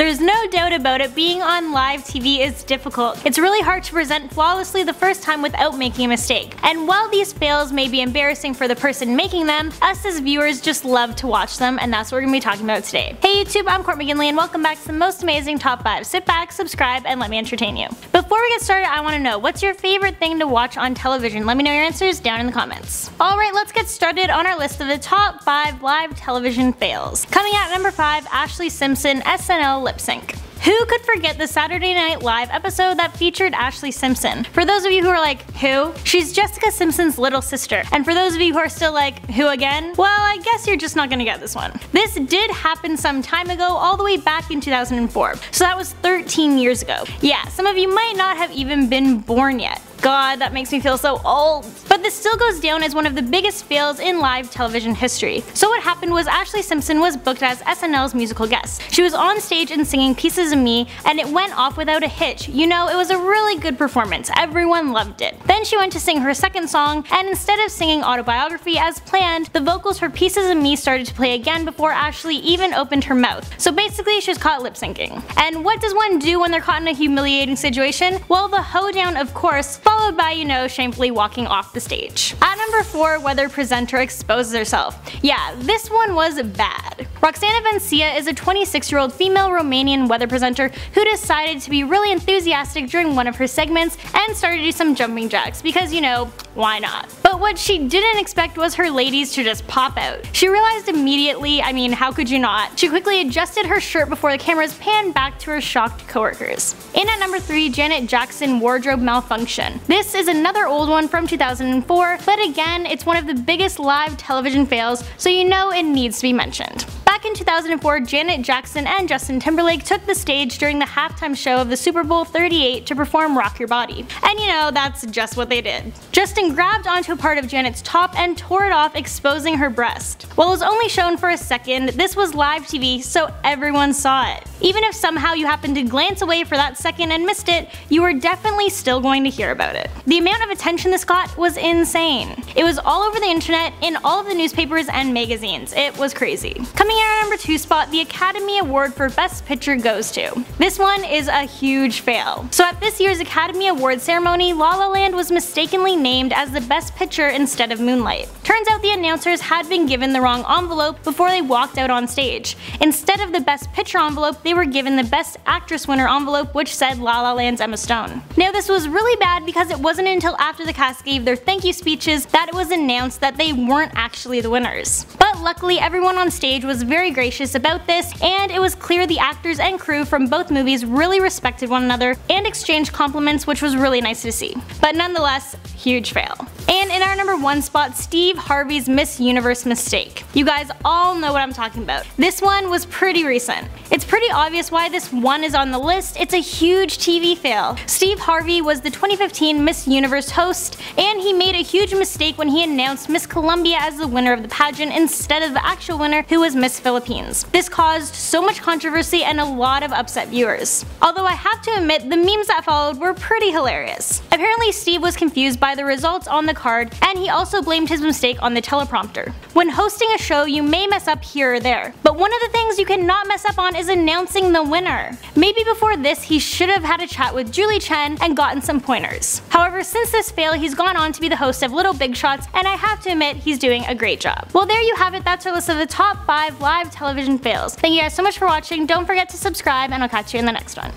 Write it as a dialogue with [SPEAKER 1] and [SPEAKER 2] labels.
[SPEAKER 1] There's no doubt about it, being on live TV is difficult. It's really hard to present flawlessly the first time without making a mistake. And while these fails may be embarrassing for the person making them, us as viewers just love to watch them, and that's what we're gonna be talking about today. Hey YouTube, I'm Court McGinley and welcome back to the most amazing top 5. Sit back, subscribe, and let me entertain you. Before we get started, I want to know, what's your favorite thing to watch on television? Let me know your answers down in the comments. Alright, let's get started on our list of the top 5 live television fails. Coming out at number 5, Ashlee Simpson SNL Lipsync. Who could forget the Saturday Night Live episode that featured Ashlee Simpson? For those of you who are like, who? She's Jessica Simpson's little sister. And for those of you who are still like, who again? Well, I guess you're just not gonna get this one. This did happen some time ago, all the way back in 2004. So that was 13 years ago. Yeah, some of you might not have even been born yet. God, that makes me feel so old. But this still goes down as one of the biggest fails in live television history. So what happened was Ashlee Simpson was booked as SNL's musical guest. She was on stage and singing Pieces of Me, and it went off without a hitch. You know, it was a really good performance. Everyone loved it. Then she went to sing her second song, and instead of singing Autobiography as planned, the vocals for Pieces of Me started to play again before Ashlee even opened her mouth. So basically, she was caught lip syncing. And what does one do when they're caught in a humiliating situation? Well, the hoedown, of course, followed by, you know, shamefully walking off the stage. At number 4, weather presenter exposes herself. Yeah, this one was bad. Roxana Vencia is a 26-year-old female Romanian weather presenter who decided to be really enthusiastic during one of her segments and started to do some jumping jacks because, you know, why not? But what she didn't expect was her ladies to just pop out. She realized immediately, I mean, how could you not? She quickly adjusted her shirt before the cameras panned back to her shocked coworkers. In at number 3, Janet Jackson wardrobe malfunction. This is another old one from 2004, but again, it's one of the biggest live television fails, so you know it needs to be mentioned. Back in 2004, Janet Jackson and Justin Timberlake took the stage during the halftime show of the Super Bowl 38 to perform Rock Your Body. And you know, that's just what they did. Justin grabbed onto a part of Janet's top and tore it off, exposing her breast. While it was only shown for a second, this was live TV, so everyone saw it. Even if somehow you happened to glance away for that second and missed it, you were definitely still going to hear about it. The amount of attention this got was insane. It was all over the internet, in all of the newspapers and magazines. It was crazy. Coming in at number 2 spot, the Academy Award for Best Picture goes to. This one is a huge fail. So at this year's Academy Award ceremony, La La Land was mistakenly named as the Best Picture instead of Moonlight. Turns out the announcers had been given the wrong envelope before they walked out on stage. Instead of the Best Picture envelope, they were given the Best Actress winner envelope, which said La La Land's Emma Stone. Now this was really bad because it wasn't until after the cast gave their thank you speeches that it was announced that they weren't actually the winners. But luckily, everyone on stage was very gracious about this, and it was clear the actors and crew from both movies really respected one another and exchanged compliments, which was really nice to see. But nonetheless, huge fail. And in our number 1 spot, Steve Harvey's Miss Universe mistake. You guys all know what I'm talking about. This one was pretty recent. It's pretty obvious why this one is on the list. It's a huge TV fail. Steve Harvey was the 2015 Miss Universe host, and he made a huge mistake when he announced Miss Colombia as the winner of the pageant instead of the actual winner, who was Miss Philippines. This caused so much controversy and a lot of upset viewers. Although I have to admit, the memes that followed were pretty hilarious. Apparently Steve was confused by the results on the card, and he also blamed his mistake on the teleprompter. When hosting a show, you may mess up here or there, but one of the things you cannot mess up on is announcing the winner. Maybe before this, he should have had a chat with Julie Chen and gotten some pointers. However, since this fail, he's gone on to be the host of Little Big Shots, and I have to admit, he's doing a great job. Well, there you have it. That's our list of the top 5 live television fails. Thank you guys so much for watching. Don't forget to subscribe, and I'll catch you in the next one.